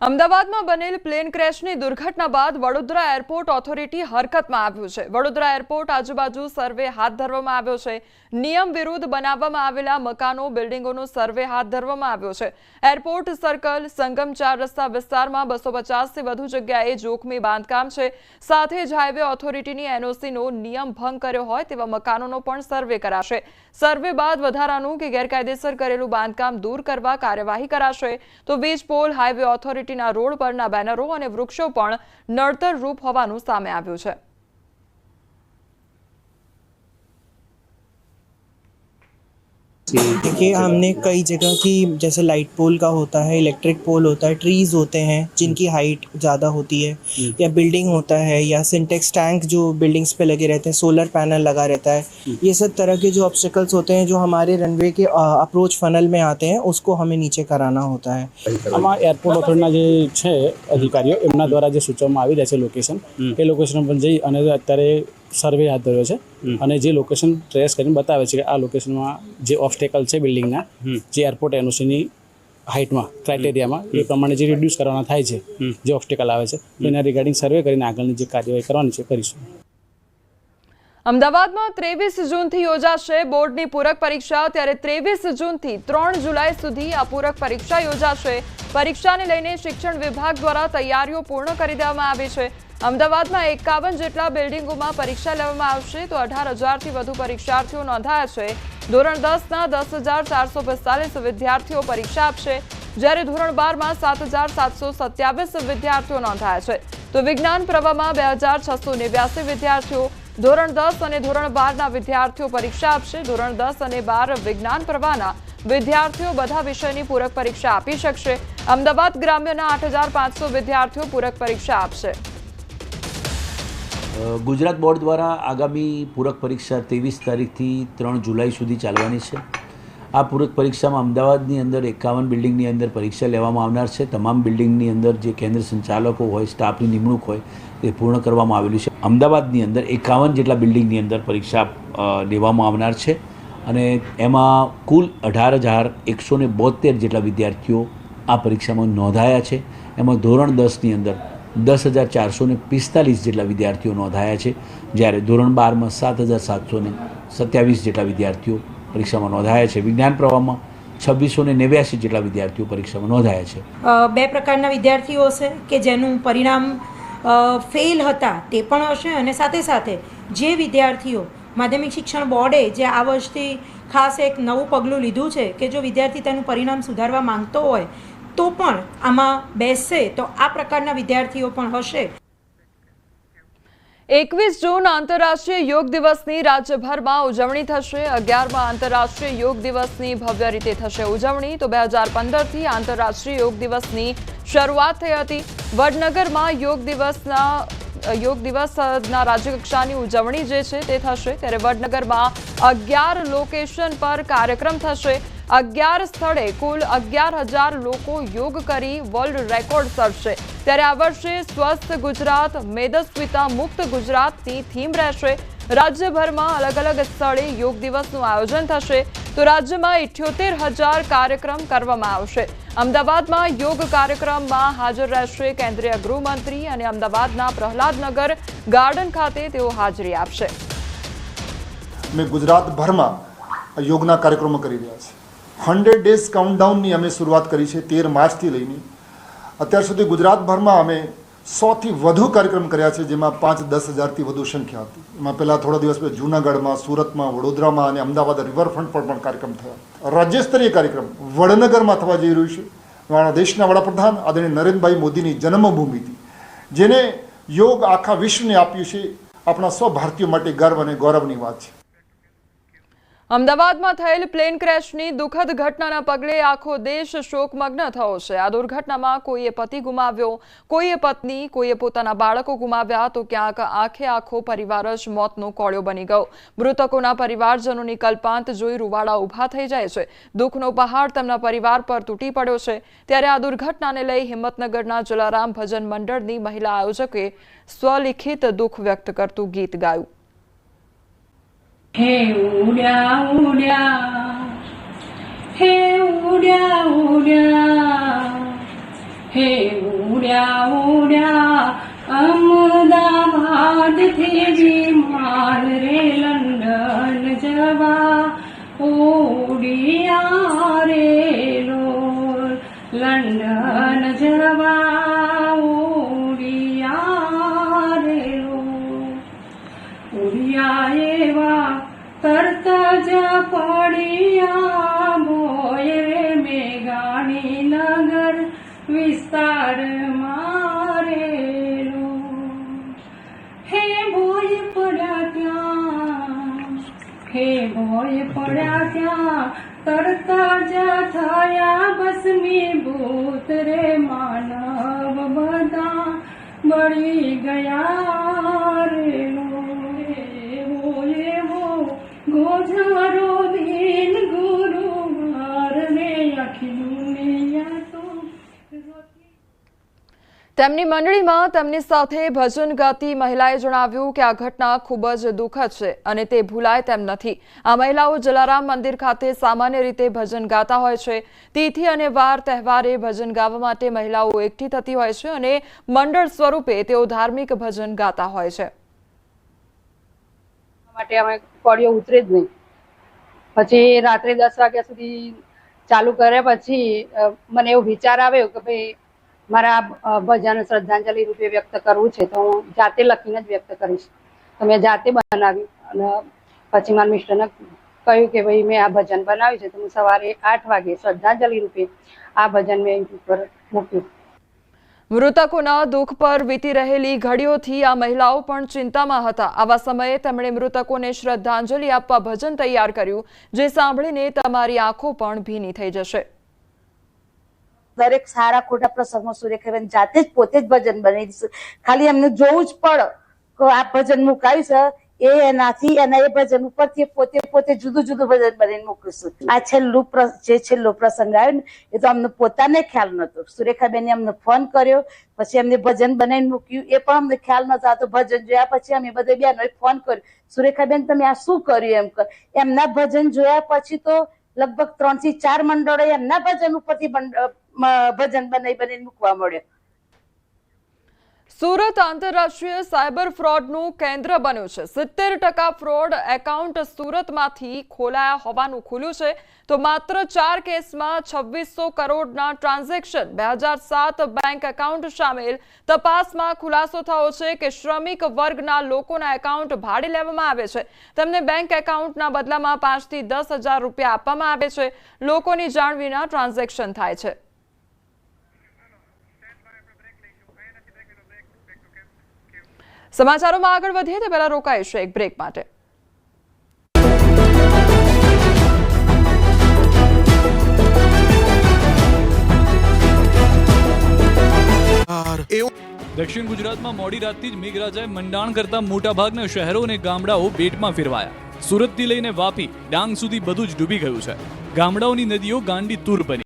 અમદાવાદમાં બનેલ પ્લેન ક્રેશની દુર્ઘટના બાદ વડોદરા એરપોર્ટ ઓથોરિટી હરકતમાં આવ્યું છે। વડોદરા એરપોર્ટ આજુબાજુ સર્વે હાથ ધરવામાં આવ્યો છે। નિયમ વિરુદ્ધ બનાવવામાં આવેલા મકાનો બિલ્ડિંગોનો સર્વે હાથ ધરવામાં આવ્યો છે। એરપોર્ટ સર્કલ સંગમ 4 રસ્તા વિસ્તારમાં 250 થી વધુ જગ્યાએ જોખમી બાંધકામ છે। સાથે જ હાઈવે ઓથોરિટીની એનઓસીનો નિયમ ભંગ કર્યો હોય તેવા મકાનોનો પણ સર્વે કરાશે। સર્વે બાદ વધારાનું કે ગેરકાયદેસર કરેલું બાંધકામ દૂર કરવા કાર્યવાહી કરાશે। તો વીજ પોલ હાઈવે ઓથોરિટી રોડ પરના બેનરો અને વૃક્ષો પણ નડતર રૂપ હોવાનું સામે આવ્યું છે। देखिए, हमने कई जगह की जैसे लाइट पोल का होता है, इलेक्ट्रिक पोल होता है, ट्रीज होते हैं जिनकी हाइट ज़्यादा होती है, या बिल्डिंग होता है, या सिंटेक्स टैंक जो बिल्डिंग्स पे लगे रहते हैं, सोलर पैनल लगा रहता है। ये सब तरह के जो ऑब्स्टिकल्स होते हैं जो हमारे रनवे के अप्रोच फनल में आते हैं, उसको हमें नीचे कराना होता है। આમાં એરપોર્ટ ઓથોરિટીના જે છે અધિકારીઓ એમના દ્વારા જે સૂચવવામાં આવી રહ્યા છે લોકેશન, એ લોકેશન પર જઈ અને અત્યારે સર્વે હાથ ધર્યો છે અને જે લોકેશન ટ્રેસ કરીને બતાવે છે કે આ લોકેશનમાં જે ઓબ્સ્ટેકલ છે બિલ્ડિંગના, જે એરપોર્ટ એનઓસીની હાઇટમાં ક્રાઇટેરિયામાં એ પ્રમાણે જે રિડ્યુસ કરવાના થાય છે, જે ઓબ્સ્ટેકલ આવે છે એના રિગાર્ડિંગ સર્વે કરીને આગળની જે કાર્યવાહી કરવાની છે કરીશું। અમદાવાદમાં 23 જૂનથી યોજાશે બોર્ડની પૂરક પરીક્ષા। ત્યારે 23 જૂનથી 3 જુલાઈ સુધી આ પૂરક પરીક્ષા યોજાશે। પરીક્ષાને લઈને શિક્ષણ વિભાગ દ્વારા તૈયારીઓ પૂર્ણ કરી દેવામાં આવી છે। અમદાવાદમાં 51 જેટલા બિલ્ડિંગોમાં પરીક્ષા લેવામાં આવશે। તો 18,000થી વધુ પરીક્ષાર્થીઓ નોંધાયા છે। ધોરણ 10ના 10,445 વિદ્યાર્થીઓ પરીક્ષા આપશે, જ્યારે ધોરણ 12માં 7,727 વિદ્યાર્થીઓ નોંધાયા છે। તો વિજ્ઞાન પ્રવાહમાં 2,689 વિદ્યાર્થીઓ, ધોરણ 10 અને ધોરણ 12ના વિદ્યાર્થીઓ પરીક્ષા આપશે। ધોરણ 10 અને 12 વિજ્ઞાન પ્રવાહના વિદ્યાર્થીઓ બધા વિષયની પૂરક પરીક્ષા આપી શકશે। અમદાવાદ ગ્રામ્યના 8,500 વિદ્યાર્થીઓ પૂરક પરીક્ષા આપશે। ગુજરાત બોર્ડ દ્વારા આગામી પૂરક પરીક્ષા 23 તારીખથી 3 જુલાઈ સુધી ચાલવાની છે। આ પૂરક પરીક્ષામાં અમદાવાદની અંદર 51 બિલ્ડિંગની અંદર પરીક્ષા લેવામાં આવનાર છે। તમામ બિલ્ડિંગની અંદર જે કેન્દ્ર સંચાલકો હોય, સ્ટાફની નિમણૂક હોય તે પૂર્ણ કરવામાં આવેલું છે। અમદાવાદની અંદર 51 જેટલા બિલ્ડિંગની અંદર પરીક્ષા લેવામાં આવનાર છે અને એમાં કુલ 18,172 જેટલા વિદ્યાર્થીઓ આ પરીક્ષામાં નોંધાયા છે। એમાં ધોરણ 10ની અંદર 10,445 જેટલા વિદ્યાર્થીઓ નોંધાયા છે, જ્યારે ધોરણ 12માં 7,727 જેટલા વિદ્યાર્થીઓ પરીક્ષામાં નોંધાયા છે। વિજ્ઞાન પ્રવાહમાં 2,689 જેટલા વિદ્યાર્થીઓ પરીક્ષામાં નોંધાયા છે। બે પ્રકારના વિદ્યાર્થીઓ છે કે જેનું પરિણામ ફેલ હતા તે પણ હશે, અને સાથે સાથે જે વિદ્યાર્થીઓ માધ્યમિક શિક્ષણ બોર્ડે જે આ વર્ષથી ખાસ એક નવું પગલું લીધું છે કે જો વિદ્યાર્થી તેનું પરિણામ સુધારવા માંગતો હોય તો પણ આમાં બેસશે, તો આ પ્રકારના વિદ્યાર્થીઓ પણ હશે। 21 જૂન આંતરરાષ્ટ્રીય યોગ દિવસની રાજ્યભરમાં ઉજવણી થશે। 11મા આંતરરાષ્ટ્રીય યોગ દિવસની ભવ્ય રીતે થશે ઉજવણી। તો 2015થી આંતરરાષ્ટ્રીય યોગ દિવસની શરૂઆત થઈ હતી। વડનગરમાં યોગ દિવસના રાજ્યકક્ષાની ઉજવણી જે છે તે થશે। ત્યારે વડનગરમાં 11 લોકેશન પર કાર્યક્રમ થશે। 11 સ્થળે કુલ 11,000 લોકો યોગ કરી વર્લ્ડ રેકોર્ડ સર્જશે। ત્યારે આ વર્ષે સ્વસ્થ ગુજરાત, મેદસ્વીતા મુક્ત ગુજરાતની થીમ રહેશે। રાજ્યભરમાં અલગ અલગ સ્થળે યોગ દિવસનું આયોજન થશે। તો રાજ્યમાં 78,000 કાર્યક્રમ કરવામાં આવશે। અમદાવાદમાં યોગ કાર્યક્રમમાં હાજર રહેશે કેન્દ્રીય ગૃહમંત્રી અને અમદાવાદના પ્રહલાદનગર ગાર્ડન ખાતે તેઓ હાજરી આપશે। મેં ગુજરાતભરમાં યોગના કાર્યક્રમો કરી રહ્યા છે। 100 ડેઝ કાઉન્ટડાઉનની અમે શરૂઆત કરી છે 13 માર્ચથી લઈને અત્યાર સુધી ગુજરાતભરમાં અમે 100થી વધુ કાર્યક્રમ કર્યા છે, જેમાં 5-10 હજારથી વધુ સંખ્યા હતી। એમાં પહેલાં થોડા દિવસ પહેલાં જૂનાગઢમાં, સુરતમાં, વડોદરામાં અને અમદાવાદ રિવરફ્રન્ટ પર પણ કાર્યક્રમ થયા। રાજ્ય સ્તરીય કાર્યક્રમ વડનગરમાં થવા જઈ રહ્યું છે। અમારા દેશના વડાપ્રધાન આદરણીય નરેન્દ્રભાઈ મોદીની જન્મભૂમિથી જેને યોગ આખા વિશ્વને આપ્યું છે, આપણા સૌ ભારતીયો માટે ગર્વ અને ગૌરવની વાત છે। અમદાવાદમાં થયેલ પ્લેન ક્રેશની દુઃખદ ઘટનાના પગલે આખો દેશ શોકમગ્ન થયો છે। આ દુર્ઘટનામાં કોઈએ પતિ ગુમાવ્યો, કોઈએ પત્ની, કોઈએ પોતાના બાળકો ગુમાવ્યા, તો ક્યાંક આખો પરિવાર જ મોતનો કોળિયો બની ગયો। મૃતકોના પરિવારજનોની કલ્પાંત જોઈ રૂવાડા ઊભા થઈ જાય છે। દુઃખનો પહાડ તેમના પરિવાર પર તૂટી પડ્યો છે। ત્યારે આ દુર્ઘટનાને લઈ હિંમતનગરના જલારામ ભજન મંડળની મહિલા આયોજકે સ્વલિખિત દુઃખ વ્યક્ત કરતું ગીત ગાયું। हे उड्या उड्या, हे उड्या उड्या, હે ઉડ્યા ઉડ્યા અમદાવાદથી વિમાન રે લંડન જવા ઉડિયા રે લોલ લંડન જવા ઉડિયા રે લોલ ઉડિયા એવા તરત જ પડ્યા બોય રે મેઘાણી નગર વિસ્તાર મારેલો હે બોય પડ્યા ત્યાં હે બોય પડ્યા ત્યાં તરત જ થયા ભસ્મીભૂત રે માનવ બધા બળી ગયા રેલો એવો ગોઝારો દિન ગુરુવાર ને આખી દુનિયા તો તેમની મંડળીમાં તેમની સાથે ભજન ગાતી મહિલાએ જણાવ્યું કે આ ઘટના ખૂબ જ દુઃખદ છે અને તે ભૂલાય તેમ નથી. આ મહિલાઓ જલારામ મંદિર ખાતે સામાન્ય રીતે ભજન ગાતા હોય છે. તિથિ અને વાર તહેવારે ભજન ગાવા માટે મહિલાઓ એકઠી થતી હોય છે અને મંડળ સ્વરૂપે તેઓ ધાર્મિક ભજન ગાતા હોય છે. માટે અમે કોડિયો ઉતરે જ નહીં. પછી રાત્રે 10 વાગ્યા સુધી ચાલુ કર્યા પછી મને એવો વિચાર આવ્યો કે ભાઈ મારા ભજન શ્રદ્ધાંજલિ રૂપે વ્યક્ત કરવું છે તો હું જાતે લખીને જ વ્યક્ત કરીશ. તો મેં જાતે બનાવ્યું અને પછી મારા મિસ્ટરને કહ્યું કે ભાઈ મેં આ ભજન બનાવ્યું છે તો હું સવારે 8 વાગે શ્રદ્ધાંજલિ રૂપે આ ભજન મેં યુટ્યુબ પર મૂક્યું. મૃતકોના દુઃખ પર વીતી રહેલી ઘડીઓથી આ મહિલાઓ પણ ચિંતામાં હતા. આવા સમયે તેમણે મૃતકોને શ્રદ્ધાંજલિ આપવા ભજન તૈયાર કર્યું, જે સાંભળીને તમારી આંખો પણ ભીની થઈ જશે. દરેક સારા ખોટા પ્રસંગમાં સુરેખાબેન જાતે જ પોતે જ ભજન બનાવી દઈશું. ખાલી એમને જોવું જ પડે કે આ ભજન મુકાયું છે એ એનાથી એના એ ભજન ઉપરથી પોતે જુદું જુદું ભજન બનાવીને મૂકીશું. આ છેલ્લો પ્રસંગ આવ્યો ને એ તો અમને પોતાને ખ્યાલ નતો. સુરેખાબેને અમને ફોન કર્યો, પછી એમને ભજન બનાવીને મૂક્યું, એ પણ અમને ખ્યાલ નતો. આ તો ભજન જોયા પછી અમે બધે બહેનોએ ફોન કર્યો, સુરેખાબેન તમે આ શું કર્યું એમ. એમના ભજન જોયા પછી તો લગભગ 3 થી 4 મંડળો એમના ભજન ઉપરથી ભજન બનાવીને મૂકવા મળ્યો. સુરત આંતરરાષ્ટ્રીય સાયબર ફ્રોડનું કેન્દ્ર બન્યું છે. 70% ફ્રોડ એકાઉન્ટ સુરતમાંથી ખોલાયા હોવાનું ખુલ્યું છે. તો માત્ર 4 કેસમાં 2600 કરોડના ટ્રાન્ઝેક્શન, 2007 બેંક એકાઉન્ટ સામેલ. તપાસમાં ખુલાસો થયો છે કે શ્રમિક વર્ગના લોકોના એકાઉન્ટ ભાડે લેવામાં આવે છે. તેમને બેંક એકાઉન્ટના બદલામાં 5 થી 10,000 રૂપિયા આપવામાં આવે છે. લોકોની જાણ વિના ટ્રાન્ઝેક્શન થાય છે. સમાચારોમાં આગળ વધીએ તે પહેલા રોકાઈશું એક બ્રેક માટે. દક્ષિણ ગુજરાતમાં મોડી રાતથી જ મેઘરાજાએ મંડાણ કરતા મોટાભાગના શહેરો અને ગામડાઓ બેટમાં ફેરવાયા. સુરતથી લઈને વાપી, ડાંગ સુધી બધું જ ડૂબી ગયું છે. ગામડાઓની નદીઓ ગાંડી તૂર બની.